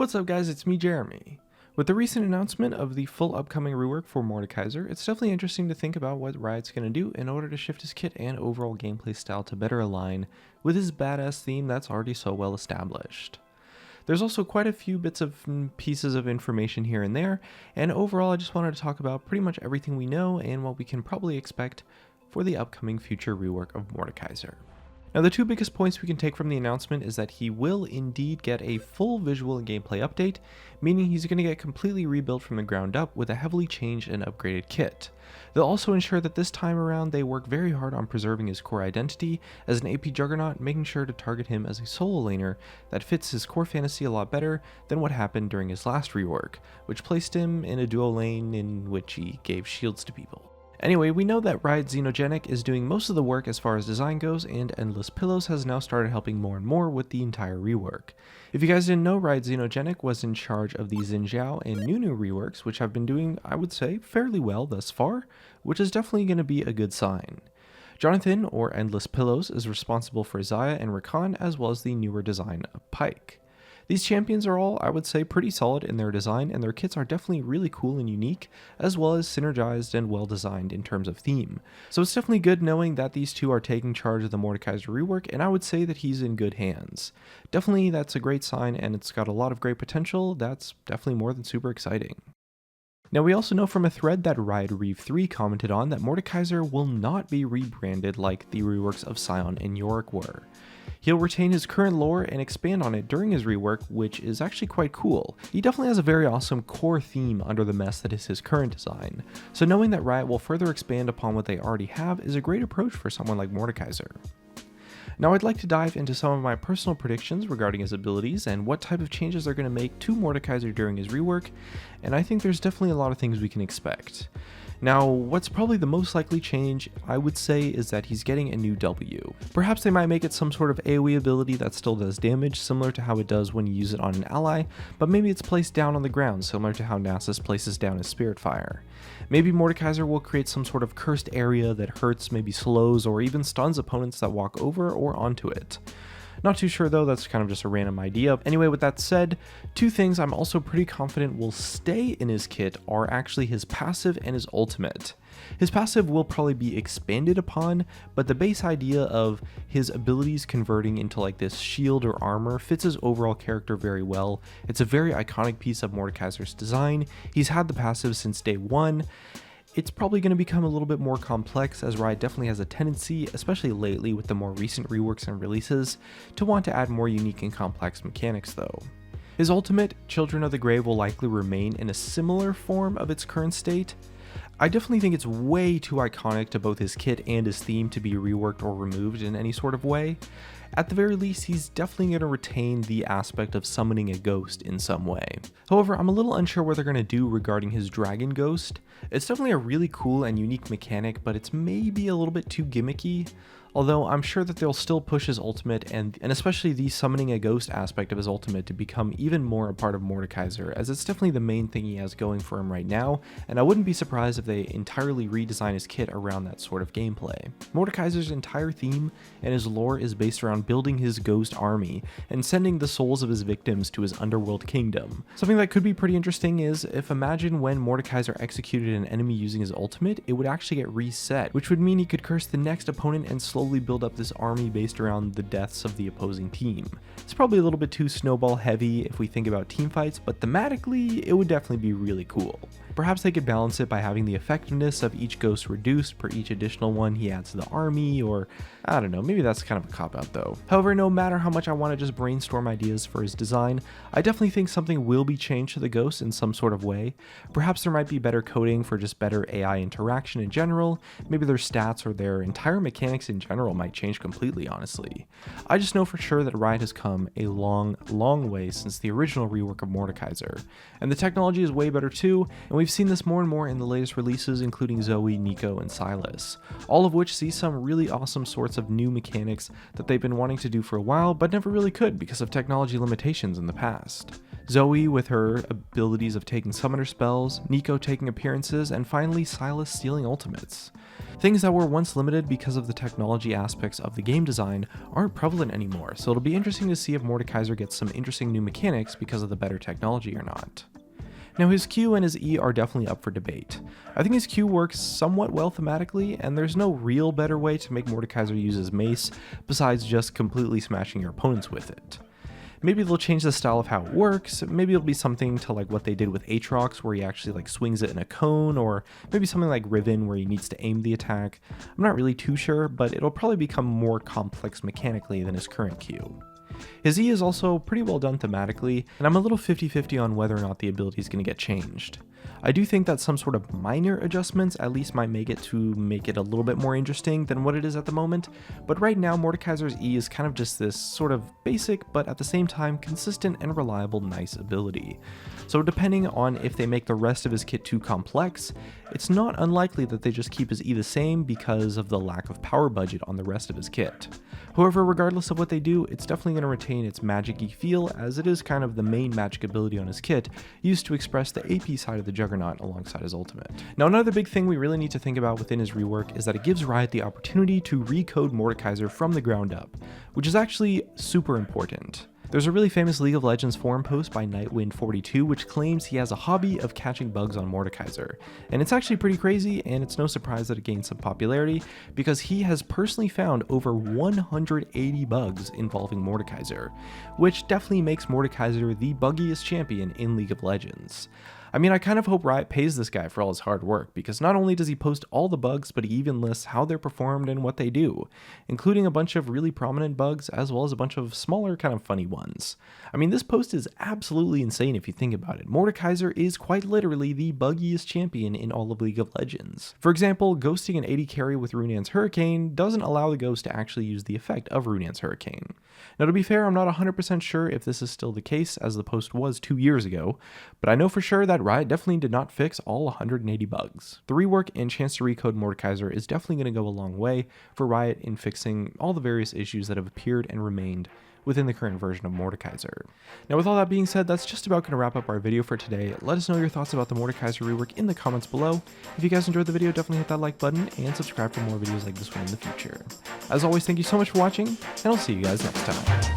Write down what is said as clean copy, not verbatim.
What's up guys, it's me Jeremy. With the recent announcement of the full upcoming rework for Mordekaiser, it's definitely interesting to think about what Riot's going to do in order to shift his kit and overall gameplay style to better align with his badass theme that's already so well established. There's also quite a few bits of pieces of information here and there, and overall I just wanted to talk about pretty much everything we know and what we can probably expect for the upcoming future rework of Mordekaiser. Now the two biggest points we can take from the announcement is that he will indeed get a full visual and gameplay update, meaning he's going to get completely rebuilt from the ground up with a heavily changed and upgraded kit. They'll also ensure that this time around they work very hard on preserving his core identity as an AP juggernaut, making sure to target him as a solo laner that fits his core fantasy a lot better than what happened during his last rework, which placed him in a duo lane in which he gave shields to people. Anyway, we know that Riot Xenogenic is doing most of the work as far as design goes, and Endless Pillows has now started helping more and more with the entire rework. If you guys didn't know, Riot Xenogenic was in charge of the Xin Zhao and Nunu reworks, which have been doing, I would say, fairly well thus far, which is definitely going to be a good sign. Jonathan, or Endless Pillows, is responsible for Xayah and Rakan, as well as the newer design of Pyke. These champions are all, I would say, pretty solid in their design, and their kits are definitely really cool and unique, as well as synergized and well designed in terms of theme. So it's definitely good knowing that these two are taking charge of the Mordekaiser rework, and I would say that he's in good hands. Definitely that's a great sign, and it's got a lot of great potential. That's definitely more than super exciting. Now we also know from a thread that Riot Reeve 3 commented on that Mordekaiser will not be rebranded like the reworks of Sion and Yorick were. He'll retain his current lore and expand on it during his rework, which is actually quite cool. He definitely has a very awesome core theme under the mess that is his current design, so knowing that Riot will further expand upon what they already have is a great approach for someone like Mordekaiser. Now I'd like to dive into some of my personal predictions regarding his abilities and what type of changes they're going to make to Mordekaiser during his rework, and I think there's definitely a lot of things we can expect. Now, what's probably the most likely change, I would say, is that he's getting a new W. Perhaps they might make it some sort of AoE ability that still does damage, similar to how it does when you use it on an ally, but maybe it's placed down on the ground, similar to how Nasus places down his Spirit Fire. Maybe Mordekaiser will create some sort of cursed area that hurts, maybe slows, or even stuns opponents that walk over or onto it. Not too sure though, that's kind of just a random idea. Anyway, with that said, two things I'm also pretty confident will stay in his kit are actually his passive and his ultimate. His passive will probably be expanded upon, but the base idea of his abilities converting into like this shield or armor fits his overall character very well. It's a very iconic piece of Mordekaiser's design. He's had the passive since day one. It's probably going to become a little bit more complex, as Riot definitely has a tendency, especially lately with the more recent reworks and releases, to want to add more unique and complex mechanics though. His ultimate, Children of the Grave, will likely remain in a similar form of its current state. I definitely think it's way too iconic to both his kit and his theme to be reworked or removed in any sort of way. At the very least, he's definitely going to retain the aspect of summoning a ghost in some way. However, I'm a little unsure what they're going to do regarding his Dragon Ghost. It's definitely a really cool and unique mechanic, but it's maybe a little bit too gimmicky. Although I'm sure that they'll still push his ultimate and especially the summoning a ghost aspect of his ultimate to become even more a part of Mordekaiser, as it's definitely the main thing he has going for him right now, and I wouldn't be surprised if they entirely redesign his kit around that sort of gameplay. Mordekaiser's entire theme and his lore is based around building his ghost army and sending the souls of his victims to his underworld kingdom. Something that could be pretty interesting is if imagine when Mordekaiser executed an enemy using his ultimate, it would actually get reset, which would mean he could curse the next opponent and slowly build up this army based around the deaths of the opposing team. It's probably a little bit too snowball heavy if we think about team fights, but thematically it would definitely be really cool. Perhaps they could balance it by having the effectiveness of each ghost reduced per each additional one he adds to the army, or I don't know, maybe that's kind of a cop-out though. However, no matter how much I want to just brainstorm ideas for his design, I definitely think something will be changed to the ghost in some sort of way. Perhaps there might be better coding for just better AI interaction in general, maybe their stats or their entire mechanics in general might change completely, honestly. I just know for sure that Riot has come a long way since the original rework of Mordekaiser, and the technology is way better too, and we've seen this more and more in the latest releases, including Zoe, Nico, and Silas, all of which see some really awesome sorts of new mechanics that they've been wanting to do for a while but never really could because of technology limitations in the past. Zoe with her abilities of taking summoner spells, Nico taking appearances, and finally Silas stealing ultimates. Things that were once limited because of the technology aspects of the game design aren't prevalent anymore, so it'll be interesting to see if Mordekaiser gets some interesting new mechanics because of the better technology or not. Now his Q and his E are definitely up for debate. I think his Q works somewhat well thematically, and there's no real better way to make Mordekaiser use his mace besides just completely smashing your opponents with it. Maybe they'll change the style of how it works, maybe it'll be something to like what they did with Aatrox where he actually like swings it in a cone, or maybe something like Riven where he needs to aim the attack. I'm not really too sure, but it'll probably become more complex mechanically than his current Q. His E is also pretty well done thematically, and I'm a little 50-50 on whether or not the ability is going to get changed. I do think that some sort of minor adjustments at least might make it a little bit more interesting than what it is at the moment, but right now Mordekaiser's E is kind of just this sort of basic but at the same time consistent and reliable nice ability. So depending on if they make the rest of his kit too complex, it's not unlikely that they just keep his E the same because of the lack of power budget on the rest of his kit. However, regardless of what they do, it's definitely going to retain its magic-y feel, as it is kind of the main magic ability on his kit, used to express the AP side of the Juggernaut alongside his ultimate. Now another big thing we really need to think about within his rework is that it gives Riot the opportunity to recode Mordekaiser from the ground up, which is actually super important. There's a really famous League of Legends forum post by Nightwind42 which claims he has a hobby of catching bugs on Mordekaiser, and it's actually pretty crazy, and it's no surprise that it gained some popularity because he has personally found over 180 bugs involving Mordekaiser, which definitely makes Mordekaiser the buggiest champion in League of Legends. I mean, I kind of hope Riot pays this guy for all his hard work, because not only does he post all the bugs, but he even lists how they're performed and what they do, including a bunch of really prominent bugs as well as a bunch of smaller kind of funny ones. I mean, this post is absolutely insane if you think about it. Mordekaiser is quite literally the buggiest champion in all of League of Legends. For example, ghosting an AD carry with Runaan's Hurricane doesn't allow the ghost to actually use the effect of Runaan's Hurricane. Now to be fair, I'm not 100% sure if this is still the case, as the post was 2 years ago, but I know for sure that Riot definitely did not fix all 180 bugs. The rework and chance to recode Mordekaiser is definitely going to go a long way for Riot in fixing all the various issues that have appeared and remained within the current version of Mordekaiser. Now with all that being said, that's just about going to wrap up our video for today. Let us know your thoughts about the Mordekaiser rework in the comments below. If you guys enjoyed the video, definitely hit that like button and subscribe for more videos like this one in the future. As always, thank you so much for watching, and I'll see you guys next time.